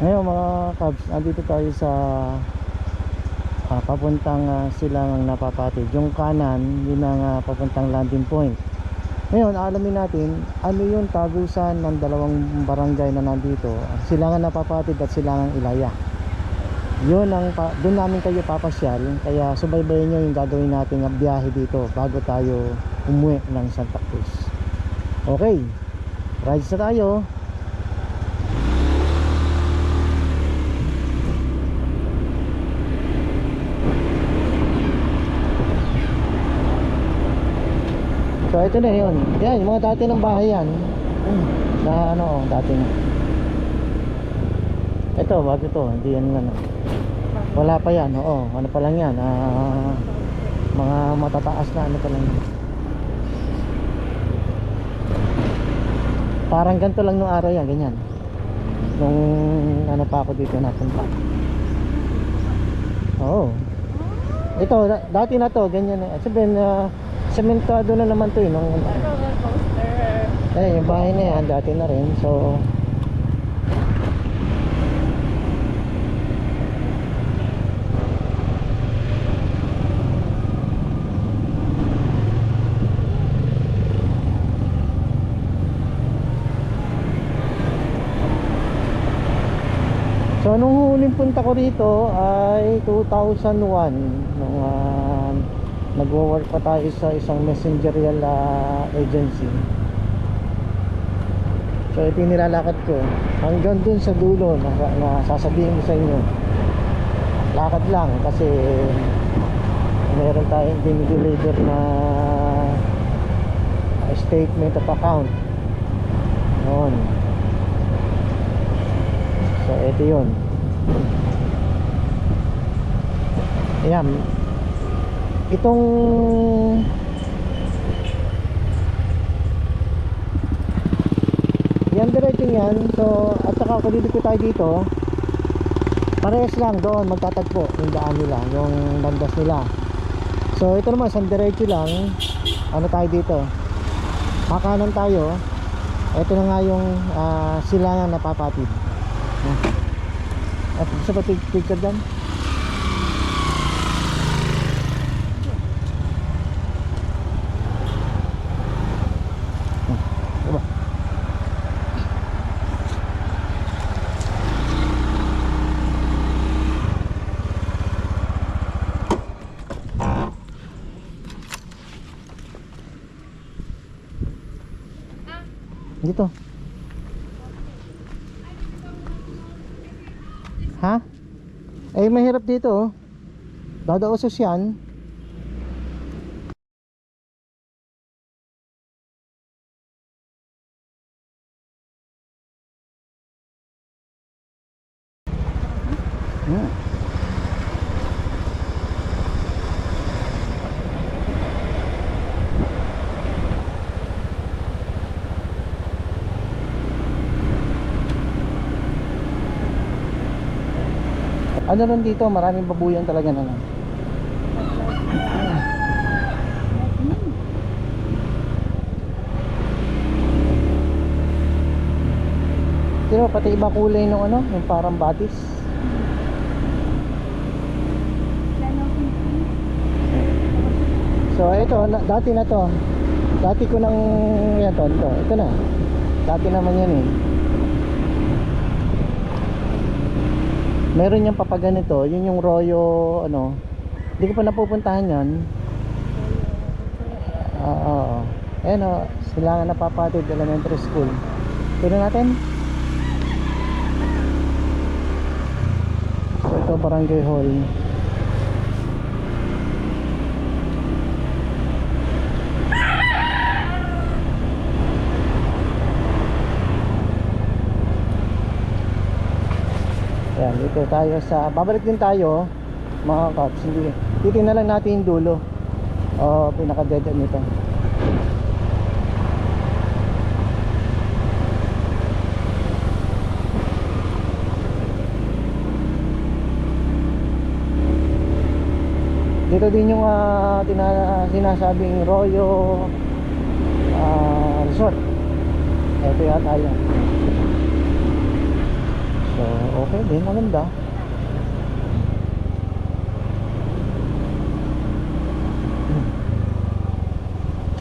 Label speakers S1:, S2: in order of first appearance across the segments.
S1: Ngayon mga kabs, andito tayo sa papuntang Silangang Napapatid. Yung kanan, yun ang papuntang landing point. Ngayon, alamin natin ano yung tagusan ng dalawang barangay na nandito, Silangang Napapatid at Silangang Ilaya. Yun ang doon namin kayo papasyal, kaya subaybayan nyo yung gagawin natin ng biyahe dito bago tayo umuwi ng Santa Cruz. Okay, rides na tayo. So ito na yun. Yan, yung mga dati ng bahay yan. Na ano, dati na. Ito, bago to. Hindi yan ano. Wala pa yan, oo. Ano pa lang yan. Mga matataas na ano pa lang yan. Parang ganito lang nung araw yan, ganyan. Nung ano pa ako dito napunta. Oo. Ito, dati na to, ganyan eh. Sabihin, sementado na naman to eh nung, yung bahay na yan dati na rin. So nung huling punta ko rito ay 2001 nung nagwo-work pa tayo sa isang messengerial agency. So ito yung nilalakad ko hanggang dun sa dulo na sasabihin ko sa inyo. Lakad lang kasi meron tayong dinideliver na statement of account noon. So ito yun. Ayan, itong yan diretso yan. So at saka kung dito tayo dito, parehas lang doon magtatagpo yung daan nila, yung landas nila. So ito naman sa diretso lang. Ano tayo dito, kakanan tayo. Ito na nga yung Silangang Napapatid. At gusto ba picture dyan? Dito. Ha? Eh mahirap dito oh. Dadausos yan. Ano rin dito, maraming babuyan talaga na lang. Pero pati iba kulay nung ano, yung parang batis. So ito, dati na to. Dati ko nang yan to, ito na. Dati naman yan eh. Meron yung papaganito, yun yung Royo ano. Hindi ko pa napupuntahan yan. Ayan o, Silangang Napapatid Elementary School. Tignan natin. So ito Barangay Hall. Ayan, dito tayo sa, babalik din tayo mga kaps. Titignan lang natin yung dulo o pinaka dead end nito. Dito din yung sinasabing Royo Resort. Ito yata yun. So, okay din, maganda.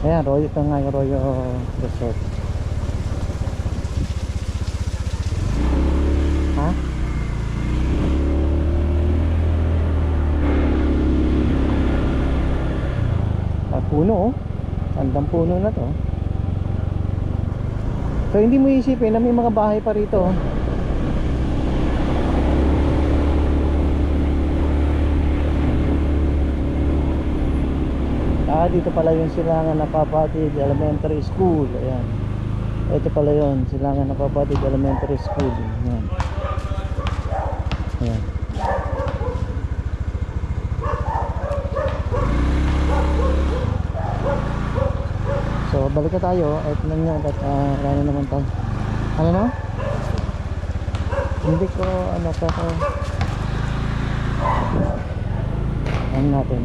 S1: Ayan, Royo, ito nga yung Royo Resort. Ha? Ah, puno oh. Tandang puno na to. So hindi mo isipin na may mga bahay pa rito oh. Dito pala yung Silangan Napapatid Elementary School. Ayan. Ito pala yun, Silangan Napapatid Elementary School. Ayan. Ayan. So balik na tayo. Ito lang yan. At ano naman to. Ano na? Hindi ko ano pero ano natin.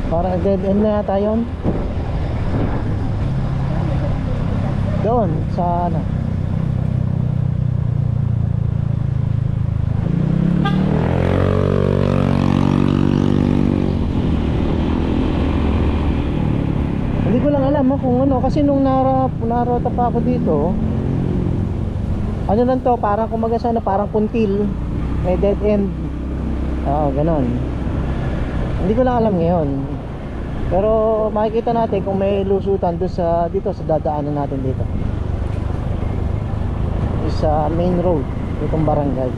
S1: Para dead end na yata yun. Doon sa ano. Hindi ko lang alam kung ano. Kasi nung narota pa ako dito, ano lang to, parang kumaga sana parang puntil. May dead end. Oo, ganon. Hindi ko lang alam ngayon. Pero makikita natin kung may lusutan doon sa dito sa dadaanan natin dito. Sa main road itong barangay.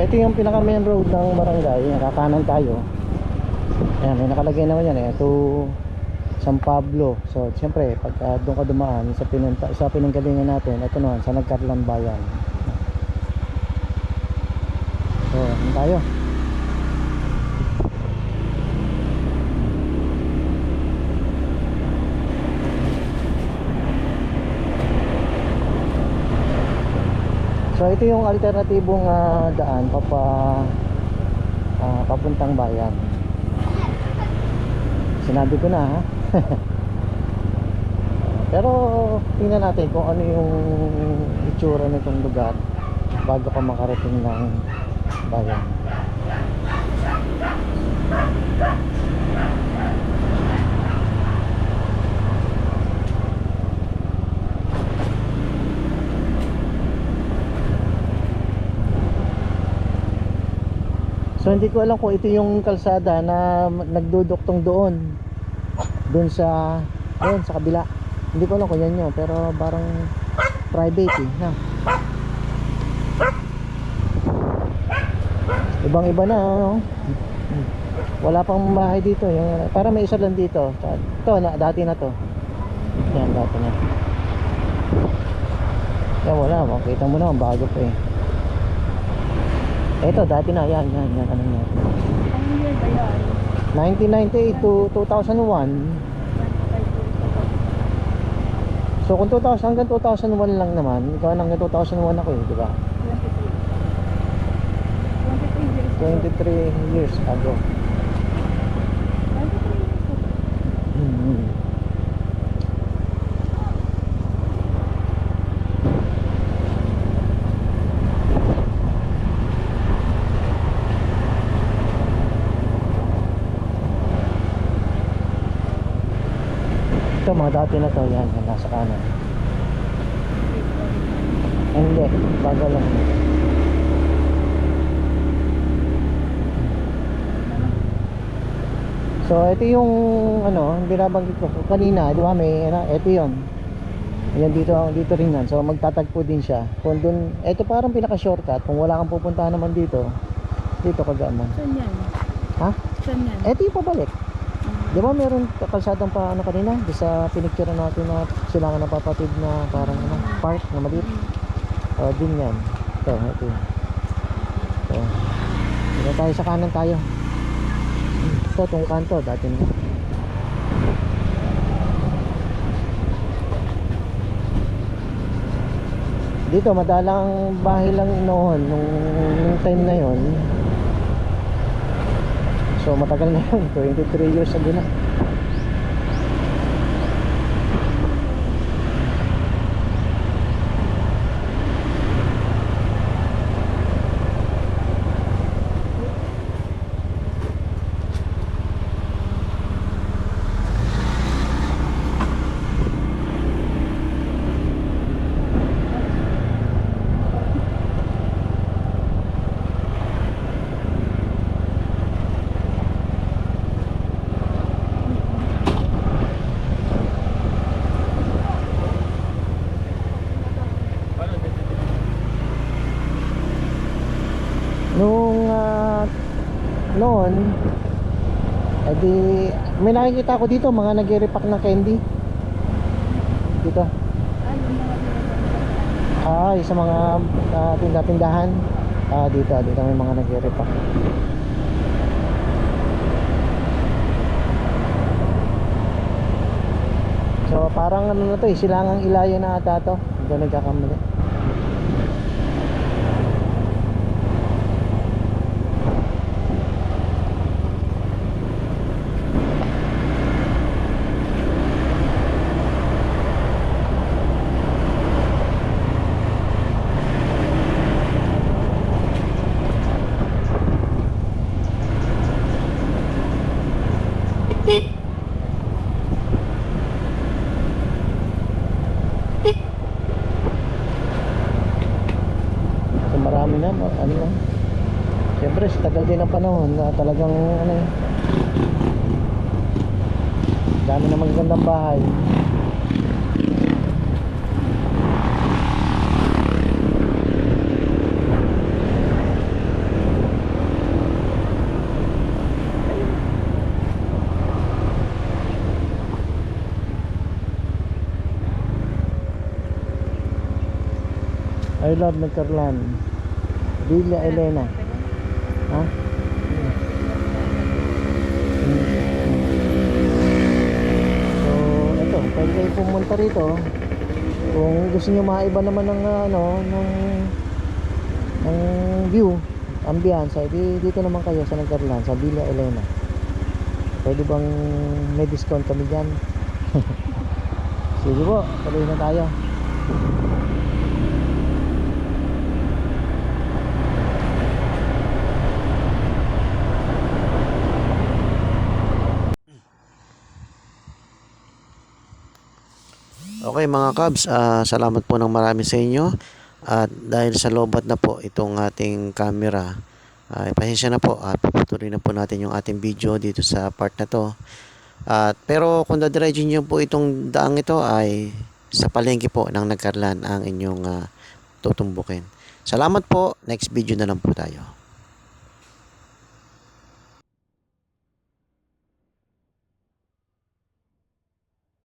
S1: Ito yung pinaka main road ng barangay. Nakakanan tayo. Ayan, may nakalagay naman yan to San Pablo. So siyempre pag doon ka dumaan sa pinanggalingan natin, ito naman sa Nagkarlan Bayan. So ano tayo? So ito yung alternatibong daan papuntang bayan. Sinabi ko na ha. Pero tingnan natin kung ano yung itsura nitong lugar bago ka makarating ng bayan. So hindi ko alam kung ito yung kalsada na nagduduktong doon sa ayun sa kabila. Hindi ko alam kung yan yun, pero parang private na. Ibang iba na oh. Wala pang bahay dito yung, para may isa lang dito. Ito na, dati na to. Yan, dati na. Yan wala, makita mo na bago pa eh. Ito dati na yan ano yan.
S2: Ang year ba yan?
S1: 1998 to 2001. So kung 2000 hanggang 2001 lang naman, ikaw hanggang 2001 ako eh, di ba? 23 years ago. Ito mga dati na to, yan nasa kanan. Hindi, bago lang. So ito yung ano, binabanggit ko kanina, di ba? May ito 'yon. Ayan dito rin yan. So magtatagpo din siya. Kung doon, ito parang pinaka-shortcut kung wala kang pupuntahan naman dito. Dito kagama.
S2: Saan yan?
S1: Ha?
S2: Saan yan?
S1: Ito yung pabalik. Di ba meron kalsadang pa ano kanina? Di sa pinicture natin na Silangan Napapatid na parang ano, park na maliit. Din yan. Ito. So, dito tayo sa kanan tayo. Ito, itong kanto, dati na. Dito, madalang bahay lang noon, nung time na yon. So, matagal na yun, 23 years ago na. Nung noon, edi may nakikita ko dito mga nagre-repack ng candy dito. Sa mga tinda-tindahan. Dito may mga nagre-repack. So parang ano na to silangang Ilaya na ata to. Hindi nagkakamali. So marami na, ano lang. Siyempre, sa tagal din ng panahon na talagang ano eh, dami na magagandang bahay. I love Nagkarlan, Villa Elena. Ha? So, ito, pwede kayo pumunta rito. Kung gusto niyo maiba naman ng ng view, ambiance, dito naman kayo sa Nagkarlan, sa Villa Elena. Pwede bang may discount kami dyan? Sige po, tuloy na tayo. Okay mga Cubs, salamat po ng marami sa inyo. At dahil sa lobat na po itong ating camera, pasensya na po at puputuloy na po natin yung ating video dito sa part na to. Pero kung dadiretso nyo po itong daang ito ay sa palengke po ng Nagkarlan ang inyong tutumbukin. Salamat po, next video na lang po tayo.